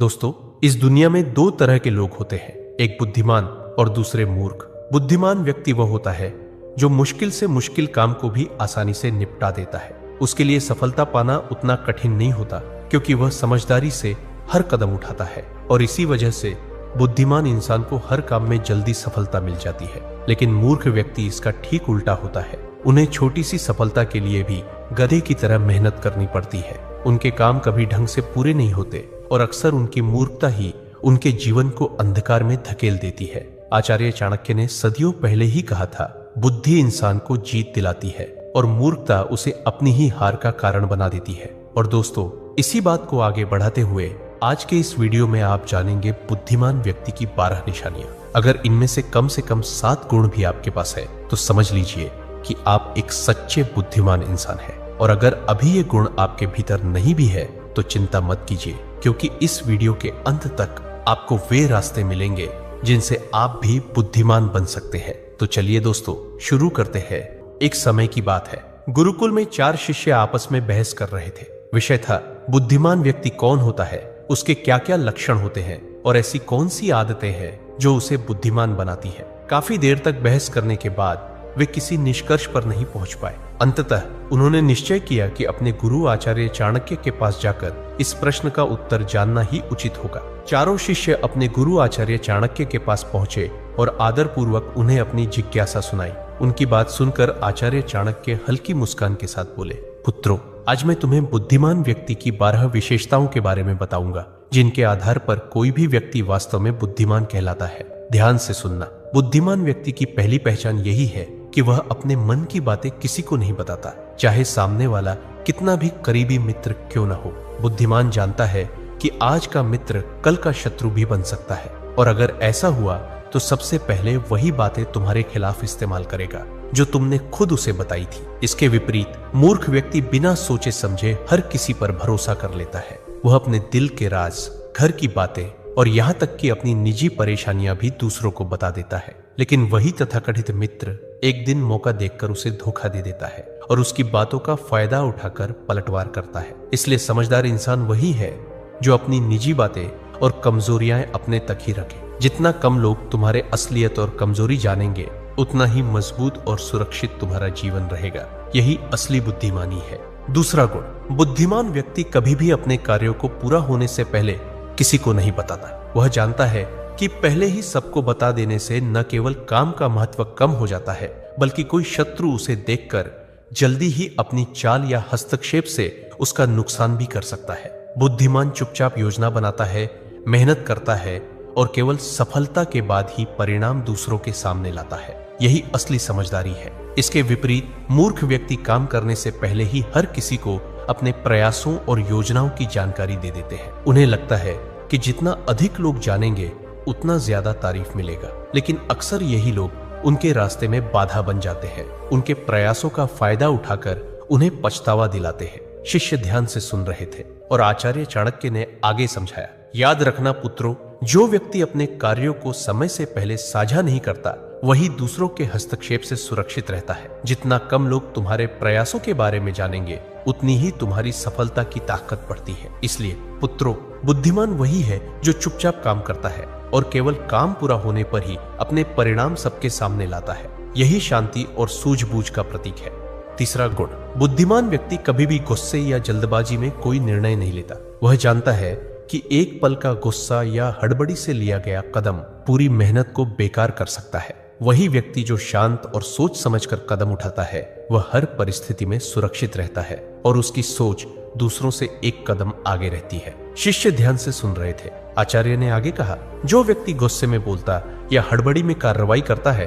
दोस्तों, इस दुनिया में दो तरह के लोग होते हैं, एक बुद्धिमान और दूसरे मूर्ख। बुद्धिमान व्यक्ति वह होता है जो मुश्किल से मुश्किल काम को भी आसानी से निपटा देता है। उसके लिए सफलता पाना उतना कठिन नहीं होता क्योंकि वह समझदारी से हर कदम उठाता है और इसी वजह से बुद्धिमान इंसान को हर काम में जल्दी सफलता मिल जाती है। लेकिन मूर्ख व्यक्ति इसका ठीक उल्टा होता है। उन्हें छोटी सी सफलता के लिए भी गधे की तरह मेहनत करनी पड़ती है। उनके काम कभी ढंग से पूरे नहीं होते और अक्सर उनकी मूर्खता ही उनके जीवन को अंधकार में धकेल देती है। आचार्य चाणक्य ने सदियों पहले ही कहा था, बुद्धि इंसान को जीत दिलाती है और मूर्खता उसे अपनी ही हार का कारण बना देती है। और दोस्तों, इसी बात को आगे बढ़ाते हुए आज के इस वीडियो में आप जानेंगे बुद्धिमान व्यक्ति की 12 निशानियां। अगर इनमें से कम 7 गुण भी आपके पास है तो समझ लीजिए कि आप एक सच्चे बुद्धिमान इंसान हैं। और अगर अभी ये गुण आपके भीतर नहीं भी है तो चिंता मत कीजिए, क्योंकि इस वीडियो के अंत तक आपको वे रास्ते मिलेंगे जिनसे आप भी बुद्धिमान बन सकते हैं। तो चलिए दोस्तों, शुरू करते हैं। एक समय की बात है, गुरुकुल में 4 शिष्य आपस में बहस कर रहे थे। विषय था, बुद्धिमान व्यक्ति कौन होता है, उसके क्या क्या लक्षण होते हैं और ऐसी कौन सी आदतें हैं जो उसे बुद्धिमान बनाती है। काफी देर तक बहस करने के बाद वे किसी निष्कर्ष पर नहीं पहुंच पाए। अंततः उन्होंने निश्चय किया कि अपने गुरु आचार्य चाणक्य के पास जाकर इस प्रश्न का उत्तर जानना ही उचित होगा। चारों शिष्य अपने गुरु आचार्य चाणक्य के पास पहुंचे और आदर पूर्वक उन्हें अपनी जिज्ञासा सुनाई। उनकी बात सुनकर आचार्य चाणक्य हल्की मुस्कान के साथ बोले, पुत्रों, आज मैं तुम्हें बुद्धिमान व्यक्ति की 12 विशेषताओं के बारे में बताऊंगा, जिनके आधार पर कोई भी व्यक्ति वास्तव में बुद्धिमान कहलाता है। ध्यान से सुनना। बुद्धिमान व्यक्ति की पहली पहचान यही है कि वह अपने मन की बातें किसी को नहीं बताता, चाहे सामने वाला कितना भी करीबी मित्र क्यों न हो। बुद्धिमान जानता है कि आज का मित्र कल का शत्रु भी बन सकता है, और अगर ऐसा हुआ तो सबसे पहले वही बातें तुम्हारे खिलाफ इस्तेमाल करेगा जो तुमने खुद उसे बताई थी। इसके विपरीत मूर्ख व्यक्ति बिना सोचे समझे हर किसी पर भरोसा कर लेता है। वह अपने दिल के राज, घर की बातें और यहाँ तक कि अपनी निजी परेशानियां भी दूसरों को बता देता है। लेकिन वही तथाकथित मित्र एक दिन मौका देखकर उसे धोखा दे देता है और उसकी बातों का फायदा उठाकर पलटवार करता है। इसलिए समझदार इंसान वही है जो अपनी निजी बातें और कमजोरियां अपने तक ही रखे। जितना कम लोग तुम्हारे असलियत और कमजोरी जानेंगे, उतना ही मजबूत और सुरक्षित तुम्हारा जीवन रहेगा। यही असली बुद्धिमानी है। दूसरा गुण, बुद्धिमान व्यक्ति कभी भी अपने कार्यों को पूरा होने से पहले किसी को नहीं बताता। वह जानता है कि पहले ही सबको बता देने से न केवल काम का महत्व कम हो जाता है, बल्कि कोई शत्रु उसे देखकर जल्दी ही अपनी चाल या हस्तक्षेप से उसका नुकसान भी कर सकता है। बुद्धिमान चुपचाप योजना बनाता है, मेहनत करता है और केवल सफलता के बाद ही परिणाम दूसरों के सामने लाता है। यही असली समझदारी है। इसके विपरीत मूर्ख व्यक्ति काम करने से पहले ही हर किसी को अपने प्रयासों और योजनाओं की जानकारी दे देते हैं। उन्हें लगता है कि जितना अधिक लोग जानेंगे उतना ज्यादा तारीफ मिलेगा, लेकिन अक्सर यही लोग उनके रास्ते में बाधा बन जाते हैं। उनके प्रयासों का फायदा उठाकर उन्हें पछतावा दिलाते हैं। शिष्य ध्यान से सुन रहे थे और आचार्य चाणक्य ने आगे समझाया, याद रखना पुत्रों, जो व्यक्ति अपने कार्यों को समय से पहले साझा नहीं करता, वही दूसरों के हस्तक्षेप से सुरक्षित रहता है। जितना कम लोग तुम्हारे प्रयासों के बारे में जानेंगे, उतनी ही तुम्हारी सफलता की ताकत बढ़ती है। इसलिए पुत्रों, बुद्धिमान वही है जो चुपचाप काम करता है और केवल काम पूरा होने पर ही अपने परिणाम सबके सामने लाता है। यही शांति और सूझबूझ का प्रतीक है। तीसरा गुण, बुद्धिमान व्यक्ति कभी भी गुस्से या जल्दबाजी में कोई निर्णय नहीं लेता। वह जानता है कि एक पल का गुस्सा या हड़बड़ी से लिया गया कदम पूरी मेहनत को बेकार कर सकता है। वही व्यक्ति जो शांत और सोच समझकर कदम उठाता है, वह हर परिस्थिति में सुरक्षित रहता है और उसकी सोच दूसरों से एक कदम आगे रहती है। शिष्य ध्यान से सुन रहे थे। आचार्य ने आगे कहा, जो व्यक्ति गुस्से में बोलता या हड़बड़ी में कार्रवाई करता है,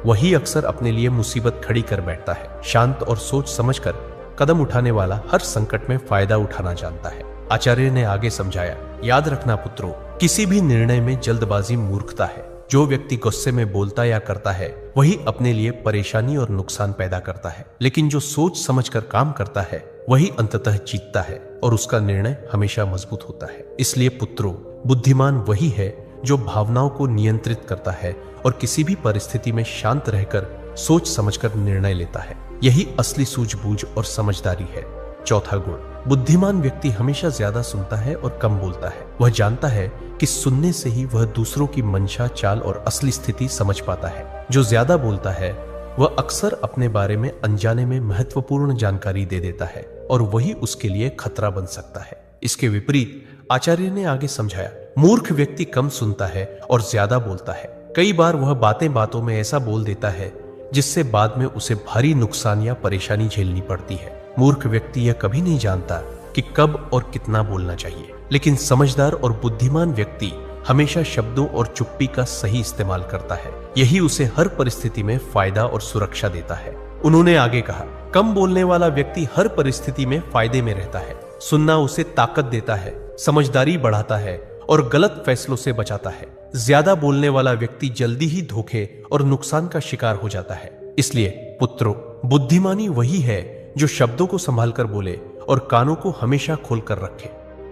वही अक्सर अपने लिए मुसीबत खड़ी कर बैठता है। शांत और सोच समझकर कदम उठाने वाला हर संकट में फायदा उठाना जानता है। आचार्य ने आगे समझाया, याद रखना पुत्रों, किसी भी निर्णय में जल्दबाजी मूर्खता है। जो व्यक्ति गुस्से में बोलता या करता है, वही अपने लिए परेशानी और नुकसान पैदा करता है। लेकिन जो सोच समझकर काम करता है, वही अंततः जीतता है और उसका निर्णय हमेशा मजबूत होता है। इसलिए पुत्रों, बुद्धिमान वही है जो भावनाओं को नियंत्रित करता है और किसी भी परिस्थिति में शांत रहकर सोच समझकर निर्णय लेता है। यही असली सूझबूझ और समझदारी है। चौथा गुण, बुद्धिमान व्यक्ति हमेशा ज्यादा सुनता है और कम बोलता है। वह जानता है कि सुनने से ही वह दूसरों की मंशा, चाल और असली स्थिति समझ पाता है। जो ज्यादा बोलता है वह अक्सर अपने बारे में अनजाने में महत्वपूर्ण जानकारी दे देता है और वही उसके लिए खतरा बन सकता है। इसके विपरीत आचार्य ने आगे समझाया, मूर्ख व्यक्ति कम सुनता है और ज्यादा बोलता है। कई बार वह बातें बातों में ऐसा बोल देता है जिससे बाद में उसे भारी नुकसान या परेशानी झेलनी पड़ती है। मूर्ख व्यक्ति यह कभी नहीं जानता कि कब और कितना बोलना चाहिए, लेकिन समझदार और बुद्धिमान व्यक्ति हमेशा शब्दों और चुप्पी का सही इस्तेमाल करता है। यही उसे हर परिस्थिति में फायदा और सुरक्षा देता है। उन्होंने आगे कहा, कम बोलने वाला व्यक्ति हर परिस्थिति में फायदे में रहता है। सुनना उसे ताकत देता है, समझदारी बढ़ाता है और गलत फैसलों से बचाता है। ज्यादा बोलने वाला व्यक्ति जल्दी ही धोखे और नुकसान का शिकार हो जाता है। इसलिए पुत्रों, बुद्धिमानी वही है जो शब्दों को संभाल कर बोले और कानों को हमेशा खोलकर रखे।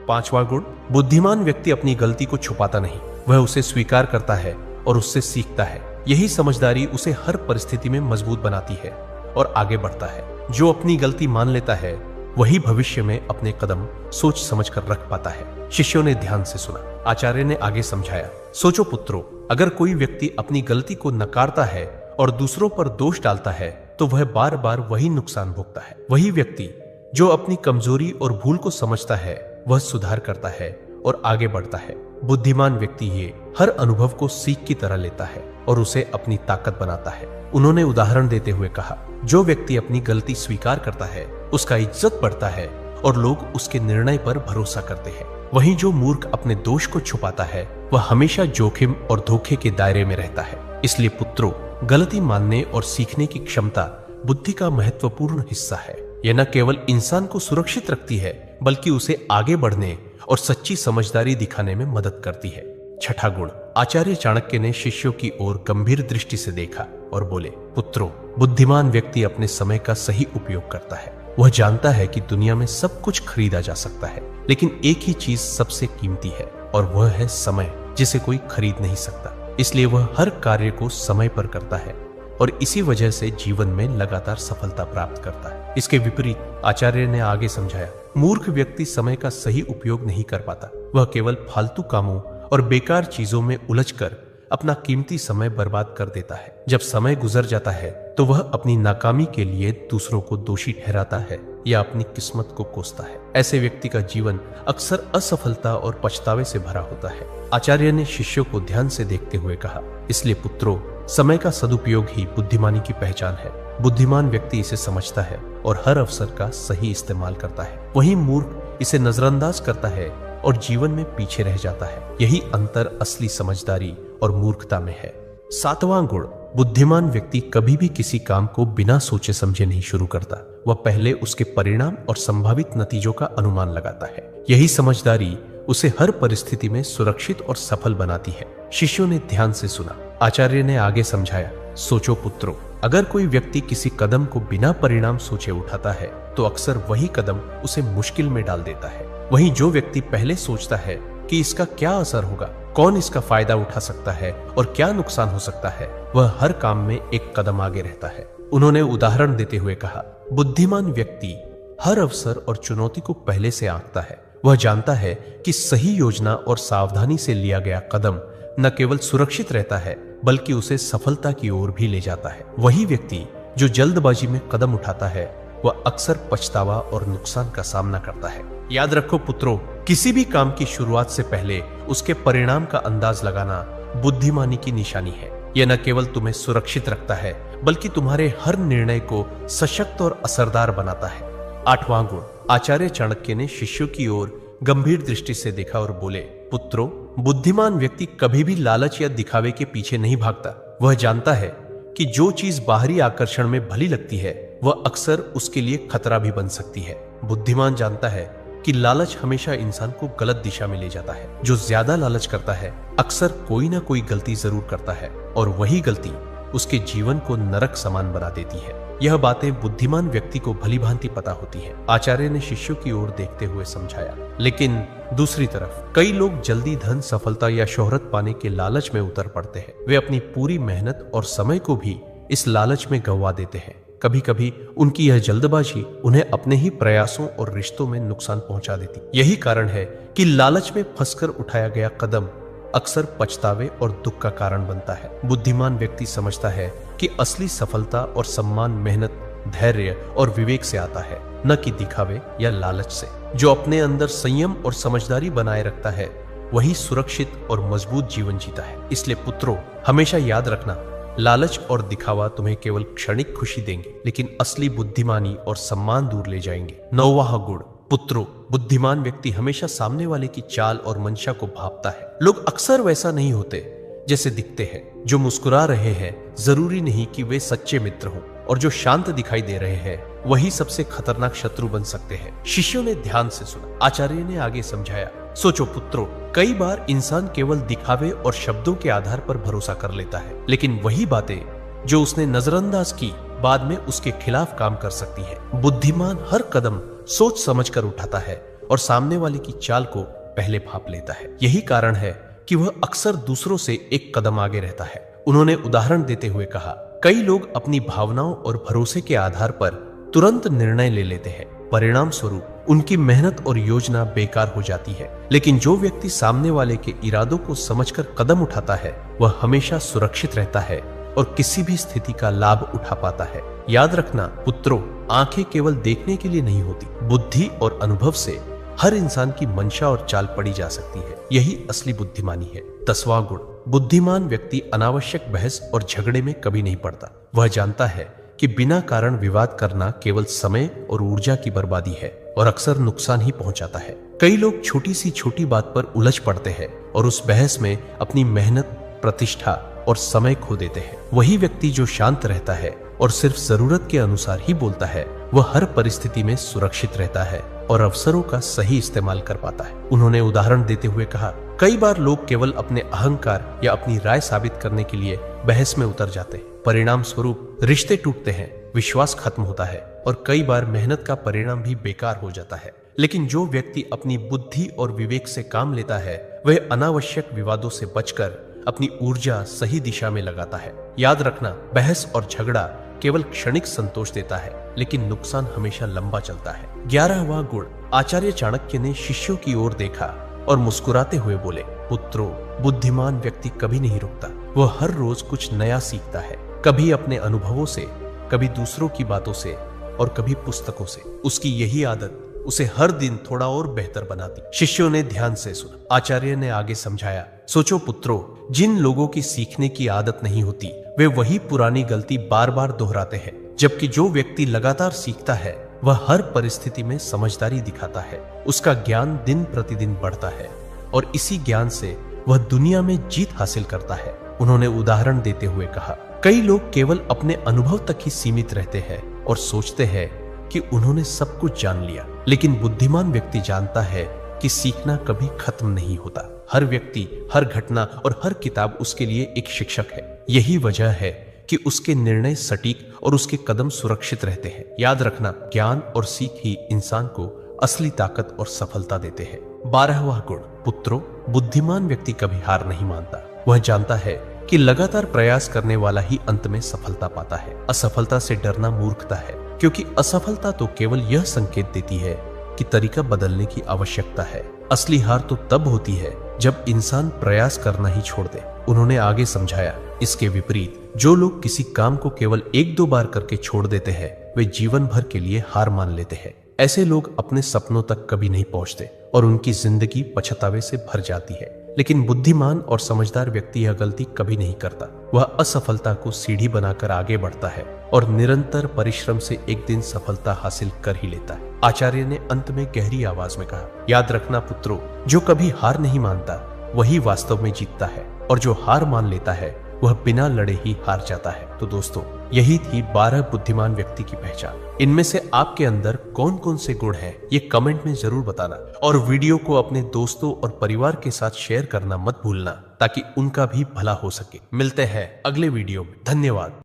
5वां गुण, बुद्धिमान व्यक्ति अपनी गलती को छुपाता नहीं, वह उसे स्वीकार करता है और उससे सीखता है। यही समझदारी उसे हर परिस्थिति में मजबूत बनाती है और आगे बढ़ता है। जो अपनी गलती मान लेता है वही भविष्य में अपने कदम सोच समझ कर रख पाता है। शिष्यों ने ध्यान से सुना। आचार्य ने आगे समझाया, सोचो पुत्रों, अगर कोई व्यक्ति अपनी गलती को नकारता है और दूसरों पर दोष डालता है तो वह बार बार वही नुकसान भोगता है। वही व्यक्ति जो अपनी कमजोरी और भूल को समझता है वह सुधार करता है और आगे बढ़ता है। बुद्धिमान व्यक्ति ये हर अनुभव को सीख की तरह लेता है और उसे अपनी ताकत बनाता है। उन्होंने उदाहरण देते हुए कहा, जो व्यक्ति अपनी गलती स्वीकार करता है उसका इज्जत बढ़ता है और लोग उसके निर्णय पर भरोसा करते हैं। वहीं जो मूर्ख अपने दोष को छुपाता है वह हमेशा जोखिम और धोखे के दायरे में रहता है। इसलिए पुत्रों, गलती मानने और सीखने की क्षमता बुद्धि का महत्वपूर्ण हिस्सा है। यह न केवल इंसान को सुरक्षित रखती है बल्कि उसे आगे बढ़ने और सच्ची समझदारी दिखाने में मदद करती है। 6ठा गुण, आचार्य चाणक्य ने शिष्यों की ओर गंभीर दृष्टि से देखा और बोले, पुत्रों, बुद्धिमान व्यक्ति अपने समय का सही उपयोग करता है। वह जानता है कि दुनिया में सब कुछ खरीदा जा सकता है, लेकिन एक ही चीज सबसे कीमती है और वह है समय, जिसे कोई खरीद नहीं सकता। इसलिए वह हर कार्य को समय पर करता है और इसी वजह से जीवन में लगातार सफलता प्राप्त करता है। इसके विपरीत आचार्य ने आगे समझाया, मूर्ख व्यक्ति समय का सही उपयोग नहीं कर पाता। वह केवल फालतू कामों और बेकार चीजों में उलझकर अपना कीमती समय बर्बाद कर देता है। जब समय गुजर जाता है तो वह अपनी नाकामी के लिए दूसरों को दोषी ठहराता है या अपनी किस्मत को कोसता है। ऐसे व्यक्ति का जीवन अक्सर असफलता और पछतावे से भरा होता है। आचार्य ने शिष्यों को ध्यान से देखते हुए कहा, इसलिए पुत्रों, समय का सदुपयोग ही बुद्धिमानी की पहचान है। बुद्धिमान व्यक्ति इसे समझता है और हर अवसर का सही इस्तेमाल करता है। वहीं मूर्ख इसे नजरअंदाज करता है और जीवन में पीछे रह जाता है। यही अंतर असली समझदारी और मूर्खता में है। 7वां गुण, बुद्धिमान व्यक्ति कभी भी किसी काम को बिना सोचे समझे नहीं शुरू करता। वह पहले उसके परिणाम और संभावित नतीजों का अनुमान लगाता है। यही समझदारी उसे हर परिस्थिति में सुरक्षित और सफल बनाती है। शिष्यों ने ध्यान से सुना। आचार्य ने आगे समझाया, सोचो पुत्रों, अगर कोई व्यक्ति किसी कदम को बिना परिणाम सोचे उठाता है तो अक्सर वही कदम उसे मुश्किल में डाल देता है। वहीं जो व्यक्ति पहले सोचता है कि इसका क्या असर होगा, कौन इसका फायदा उठा सकता है और क्या नुकसान हो सकता है, वह हर काम में एक कदम आगे रहता है। उन्होंने उदाहरण देते हुए कहा, बुद्धिमान व्यक्ति हर अवसर और चुनौती को पहले से आंकता है। वह जानता है कि सही योजना और सावधानी से लिया गया कदम न केवल सुरक्षित रहता है बल्कि उसे सफलता की ओर भी ले जाता है। वही व्यक्ति जो जल्दबाजी में कदम उठाता है वह अक्सर पछतावा और नुकसान का सामना करता है। याद रखो पुत्रों, किसी भी काम की शुरुआत से पहले उसके परिणाम का अंदाज लगाना बुद्धिमानी की निशानी है। यह न केवल तुम्हें सुरक्षित रखता है बल्कि तुम्हारे हर निर्णय को सशक्त और असरदार बनाता है। 8वां गुण, आचार्य चाणक्य ने शिष्यों की ओर गंभीर दृष्टि से देखा और बोले, पुत्रों, बुद्धिमान व्यक्ति कभी भी लालच या दिखावे के पीछे नहीं भागता। वह जानता है कि जो चीज बाहरी आकर्षण में भली लगती है वह अक्सर उसके लिए खतरा भी बन सकती है। बुद्धिमान जानता है कि लालच हमेशा इंसान को गलत दिशा में ले जाता है। जो ज्यादा लालच करता है अक्सर कोई ना कोई गलती जरूर करता है और वही गलती उसके जीवन को नरक समान बना देती है। यह बातें बुद्धिमान व्यक्ति को भली भांति पता होती है। आचार्य ने शिष्यों की ओर देखते हुए समझाया, लेकिन दूसरी तरफ कई लोग जल्दी धन, सफलता या शोहरत पाने के लालच में उतर पड़ते हैं। वे अपनी पूरी मेहनत और समय को भी इस लालच में गंवा देते हैं। कभी कभी उनकी यह जल्दबाजी उन्हें अपने ही प्रयासों और रिश्तों में नुकसान पहुंचा देती। यही कारण है कि लालच में फंसकर उठाया गया कदम अक्सर पछतावे और दुख का कारण बनता है। बुद्धिमान व्यक्ति समझता है कि असली सफलता और सम्मान मेहनत, धैर्य और विवेक से आता है, न कि दिखावे या लालच से। जो अपने अंदर संयम और समझदारी बनाए रखता है वही सुरक्षित और मजबूत जीवन जीता है। इसलिए पुत्रों, हमेशा याद रखना, लालच और दिखावा तुम्हें केवल क्षणिक खुशी देंगे, लेकिन असली बुद्धिमानी और सम्मान दूर ले जाएंगे। 9वां गुण, पुत्रों, बुद्धिमान व्यक्ति हमेशा सामने वाले की चाल और मंशा को भांपता है। लोग अक्सर वैसा नहीं होते जैसे दिखते हैं। जो मुस्कुरा रहे हैं जरूरी नहीं कि वे सच्चे मित्र हों, और जो शांत दिखाई दे रहे हैं वही सबसे खतरनाक शत्रु बन सकते हैं। शिष्यों ने ध्यान से सुना। आचार्य ने आगे समझाया, सोचो पुत्रों, कई बार इंसान केवल दिखावे और शब्दों के आधार पर भरोसा कर लेता है, लेकिन वही बातें जो उसने नजरअंदाज की बाद में उसके खिलाफ काम कर सकती है। बुद्धिमान हर कदम सोच समझ कर उठाता है और सामने वाले की चाल को पहले भांप लेता है। यही कारण है कि वह अक्सर दूसरों से एक कदम आगे रहता है। उन्होंने उदाहरण देते हुए कहा, कई लोग अपनी भावनाओं और भरोसे के आधार पर तुरंत निर्णय ले लेते हैं। परिणाम स्वरूप उनकी मेहनत और योजना बेकार हो जाती है। लेकिन जो व्यक्ति सामने वाले के इरादों को समझकर कदम उठाता है वह हमेशा सुरक्षित रहता है और किसी भी स्थिति का लाभ उठा पाता है। याद रखना पुत्रों, आंखें केवल देखने के लिए नहीं होती। बुद्धि और अनुभव से हर इंसान की मंशा और चाल पड़ी जा सकती है। यही असली बुद्धिमानी है। 10वां गुण, बुद्धिमान व्यक्ति अनावश्यक बहस और झगड़े में कभी नहीं पड़ता। वह जानता है कि बिना कारण विवाद करना केवल समय और ऊर्जा की बर्बादी है और अक्सर नुकसान ही पहुंचाता है। कई लोग छोटी सी छोटी बात पर उलझ पड़ते हैं और उस बहस में अपनी मेहनत, प्रतिष्ठा और समय खो देते हैं। वही व्यक्ति जो शांत रहता है और सिर्फ जरूरत के अनुसार ही बोलता है वह हर परिस्थिति में सुरक्षित रहता है और अवसरों का सही इस्तेमाल कर पाता है। उन्होंने उदाहरण देते हुए कहा, कई बार लोग केवल अपने अहंकार या अपनी राय साबित करने के लिए बहस में उतर जाते हैं। परिणाम स्वरूप रिश्ते टूटते हैं, विश्वास खत्म होता है और कई बार मेहनत का परिणाम भी बेकार हो जाता है। लेकिन जो व्यक्ति अपनी बुद्धि और विवेक से काम लेता है वह अनावश्यक विवादों से बचकर अपनी ऊर्जा सही दिशा में लगाता है। याद रखना, बहस और झगड़ा केवल क्षणिक संतोष देता है, लेकिन नुकसान हमेशा लंबा चलता है। 11वां गुण, आचार्य चाणक्य ने शिष्यों की ओर देखा और मुस्कुराते हुए बोले, पुत्रों, बुद्धिमान व्यक्ति कभी नहीं रुकता। वह हर रोज कुछ नया सीखता है, कभी अपने अनुभवों से, कभी दूसरों की बातों से और कभी पुस्तकों से। उसकी यही आदत उसे हर दिन थोड़ा और बेहतर बनाती। शिष्यों ने ध्यान से सुना। आचार्य ने आगे समझाया, सोचो पुत्रों, जिन लोगों की सीखने की आदत नहीं होती वे वही पुरानी गलती बार बार दोहराते हैं, जबकि जो व्यक्ति लगातार सीखता है वह हर परिस्थिति में समझदारी दिखाता है। उसका ज्ञान दिन प्रतिदिन बढ़ता है और इसी ज्ञान से वह दुनिया में जीत हासिल करता है। उन्होंने उदाहरण देते हुए कहा, कई लोग केवल अपने अनुभव तक ही सीमित रहते हैं और सोचते हैं कि उन्होंने सब कुछ जान लिया, लेकिन बुद्धिमान व्यक्ति जानता है कि सीखना कभी खत्म नहीं होता। हर व्यक्ति, हर घटना और हर किताब उसके लिए एक शिक्षक है। यही वजह है कि उसके निर्णय सटीक और उसके कदम सुरक्षित रहते हैं। याद रखना, ज्ञान और सीख ही इंसान को असली ताकत और सफलता देते हैं। 12वां गुण, पुत्रों, बुद्धिमान व्यक्ति कभी हार नहीं मानता। वह जानता है कि लगातार प्रयास करने वाला ही अंत में सफलता पाता है। असफलता से डरना मूर्खता है, क्योंकि असफलता तो केवल यह संकेत देती है कि तरीका बदलने की आवश्यकता है। असली हार तो तब होती है जब इंसान प्रयास करना ही छोड़ दे। उन्होंने आगे समझाया, इसके विपरीत जो लोग किसी काम को केवल 1-2 बार करके छोड़ देते हैं वे जीवन भर के लिए हार मान लेते हैं। ऐसे लोग अपने सपनों तक कभी नहीं पहुंचते और उनकी जिंदगी पछतावे से भर जाती है। लेकिन बुद्धिमान और समझदार व्यक्ति यह गलती कभी नहीं करता। वह असफलता को सीढ़ी बनाकर आगे बढ़ता है और निरंतर परिश्रम से एक दिन सफलता हासिल कर ही लेता है। आचार्य ने अंत में गहरी आवाज में कहा, याद रखना पुत्रों, जो कभी हार नहीं मानता वही वास्तव में जीतता है और जो हार मान लेता है वह बिना लड़े ही हार जाता है। तो दोस्तों, यही थी 12 बुद्धिमान व्यक्ति की पहचान। इनमें से आपके अंदर कौन कौन से गुण हैं ये कमेंट में जरूर बताना और वीडियो को अपने दोस्तों और परिवार के साथ शेयर करना मत भूलना ताकि उनका भी भला हो सके। मिलते हैं अगले वीडियो में। धन्यवाद।